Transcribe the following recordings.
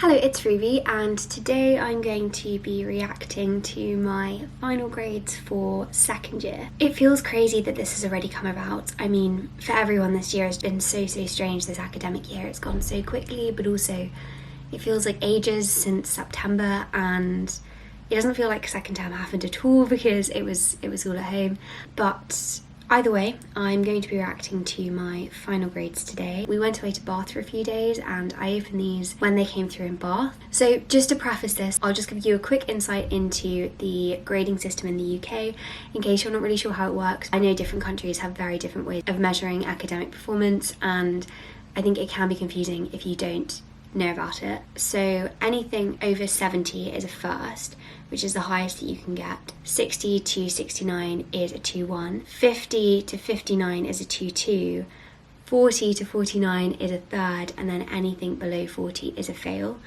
Hello, it's Ruby, and today I'm going to be reacting to my final grades for second year. It feels crazy that this has already come about. I mean, for everyone this year has been so strange this academic year. It's gone so quickly, but also it feels like ages since September, and it doesn't feel like second term happened at all because it was all at home. But either way, I'm going to be reacting to my final grades today. We went away to Bath for a few days and I opened these when they came through in Bath. So just to preface this, I'll just give you a quick insight into the grading system in the UK in case you're not really sure how it works. I know different countries have very different ways of measuring academic performance, and I think it can be confusing if you don't know about it. So anything over 70 is a first, which is the highest that you can get. 60 to 69 is a 2-1. 50 to 59 is a 2-2. 40 to 49 is a third, and then anything below 40 is a fail.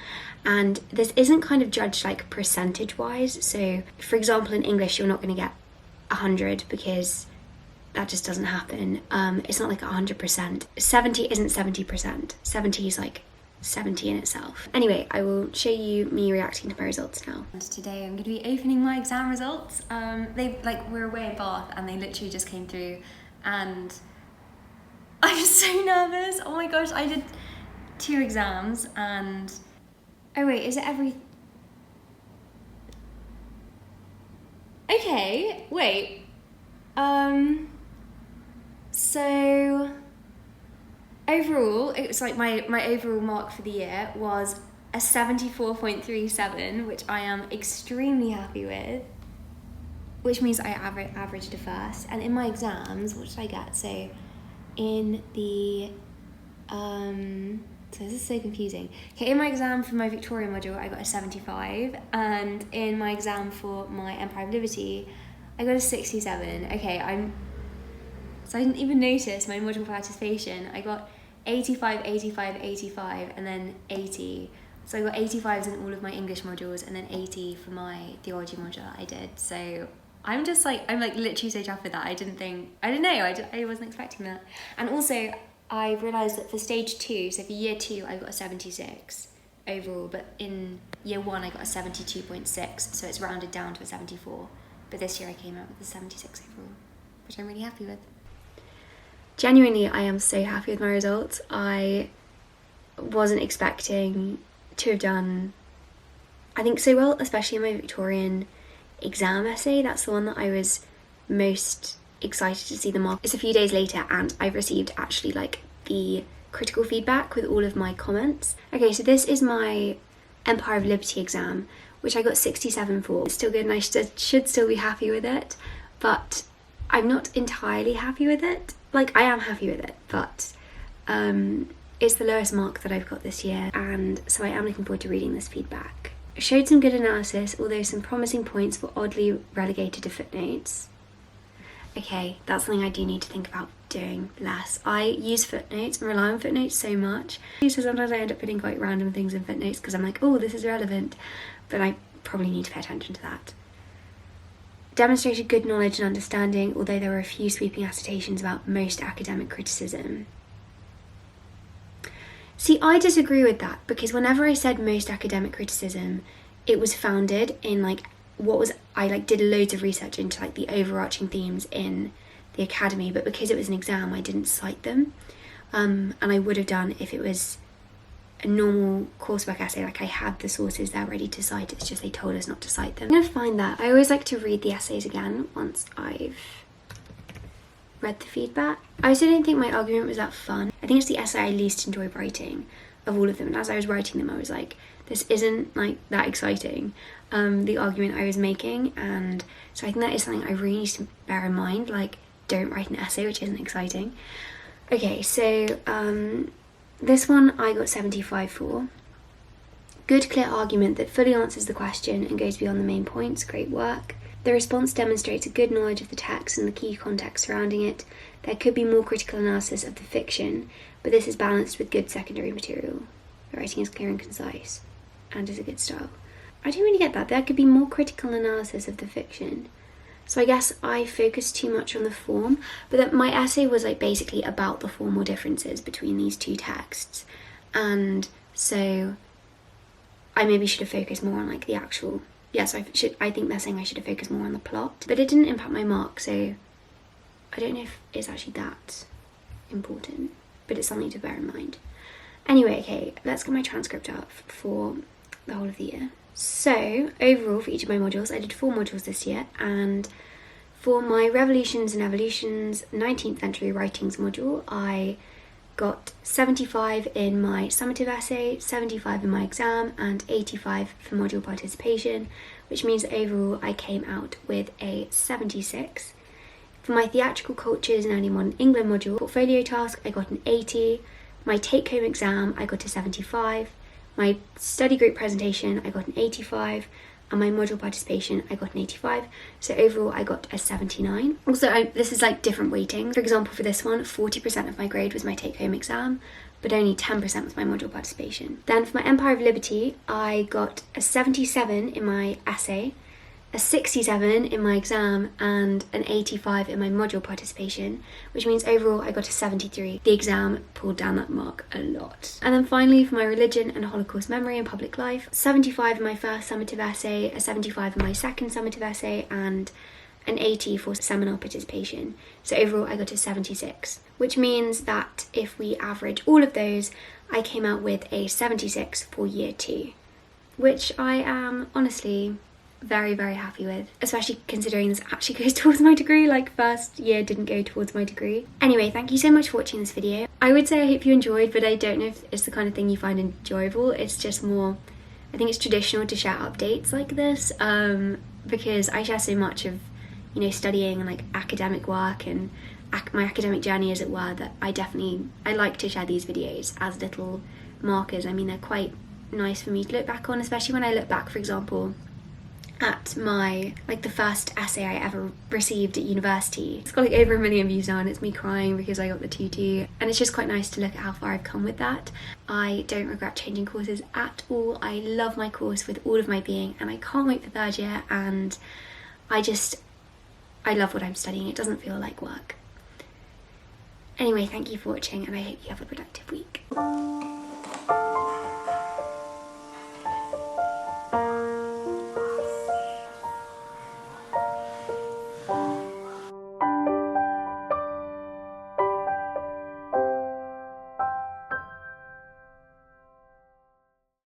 And this isn't kind of judged like percentage wise. So for example, in English, you're not going to get 100 because that just doesn't happen. It's not like 100%. 70 isn't 70%. 70 is like 70 in itself. Anyway, I will show you me reacting to my results now. And today I'm going to be opening my exam results. We're away in Bath and they literally just came through and I'm so nervous. Oh my gosh, I did 2 exams and... Oh wait, is it every... Okay, wait. So... Overall, it was like my overall mark for the year was a 74.37, which I am extremely happy with, which means I averaged a first. And in my exams, what did I get? So in the, so this is so confusing. Okay, in my exam for my Victoria module, I got a 75, and in my exam for my Empire of Liberty, I got a 67. Okay, so I didn't even notice my module participation. I got 85, 85, 85, and then 80. So I got 85s in all of my English modules, and then 80 for my theology module I did. So I'm literally so chuffed with that. I wasn't expecting that. And also, I realised that for stage 2, so for year 2, I got a 76 overall, but in year 1, I got a 72.6, so it's rounded down to a 74. But this year I came out with a 76 overall, which I'm really happy with. Genuinely, I am so happy with my results. I wasn't expecting to have done, I think, so well, especially in my Victorian exam essay. That's the one that I was most excited to see the mark. It's a few days later and I've received actually like the critical feedback with all of my comments. Okay, so this is my Empire of Liberty exam, which I got 67 for. It's still good and I should still be happy with it, but I'm not entirely happy with it. Like, I am happy with it, but it's the lowest mark that I've got this year, and so I am looking forward to reading this feedback. It showed some good analysis, although some promising points were oddly relegated to footnotes. Okay, that's something I do need to think about doing less. I use footnotes and rely on footnotes so much, so sometimes I end up putting quite random things in footnotes because I'm like, oh, this is relevant, but I probably need to pay attention to that. Demonstrated good knowledge and understanding, although there were a few sweeping assertions about most academic criticism. See, I disagree with that, because whenever I said most academic criticism, it was founded in I did loads of research into like the overarching themes in the academy, but because it was an exam, I didn't cite them, and I would have done if it was a normal coursework essay. Like, I had the sources there ready to cite, it's just they told us not to cite them. I'm gonna find that. I always like to read the essays again once I've read the feedback. I also don't think my argument was that fun. I think it's the essay I least enjoyed writing of all of them, and as I was writing them I was like, this isn't like that exciting, the argument I was making, and so I think that is something I really need to bear in mind. Like, don't write an essay which isn't exciting. Okay, so this one I got 75 for. Good clear argument that fully answers the question and goes beyond the main points. Great work. The response demonstrates a good knowledge of the text and the key context surrounding it. There could be more critical analysis of the fiction, but this is balanced with good secondary material. The writing is clear and concise and is a good style. I don't really get that. There could be more critical analysis of the fiction. So I guess I focused too much on the form, but that my essay was like basically about the formal differences between these two texts. And so I maybe should have focused more on like the actual, yes, I think they're saying I should have focused more on the plot, but it didn't impact my mark, so I don't know if it's actually that important, but it's something to bear in mind. Anyway, okay, let's get my transcript up for the whole of the year. So overall for each of my modules, I did 4 modules this year, and for my Revolutions and Evolutions 19th century writings module, I got 75 in my summative essay, 75 in my exam, and 85 for module participation, which means that overall I came out with a 76. For my theatrical cultures and early modern England module portfolio task, I got an 80. My take-home exam, I got a 75. My study group presentation, I got an 85. And my module participation, I got an 85. So overall, I got a 79. Also, this is like different weighting. For example, for this one, 40% of my grade was my take-home exam, but only 10% was my module participation. Then for my Empire of Liberty, I got a 77 in my essay, a 67 in my exam, and an 85 in my module participation, which means overall I got a 73. The exam pulled down that mark a lot. And then finally for my religion and Holocaust memory and public life, 75 in my first summative essay, a 75 in my second summative essay, and an 80 for seminar participation. So overall I got a 76, which means that if we average all of those, I came out with a 76 for year 2, which I am honestly very, very happy with, especially considering this actually goes towards my degree. Like, first year didn't go towards my degree. Anyway, thank you so much for watching this video. I would say I hope you enjoyed, but I don't know if it's the kind of thing you find enjoyable. It's just more, I think it's traditional to share updates like this, because I share so much of, you know, studying and like academic work and my academic journey, as it were, that I like to share these videos as little markers. I mean, they're quite nice for me to look back on, especially when I look back, for example, at my, like, the first essay I ever received at university. It's got like over 1 million views now, and it's me crying because I got the 2-2, and it's just quite nice to look at how far I've come with that. I don't regret changing courses at all. I love my course with all of my being, and I can't wait for 3rd year, and I love what I'm studying. It doesn't feel like work. Anyway, thank you for watching, and I hope you have a productive week.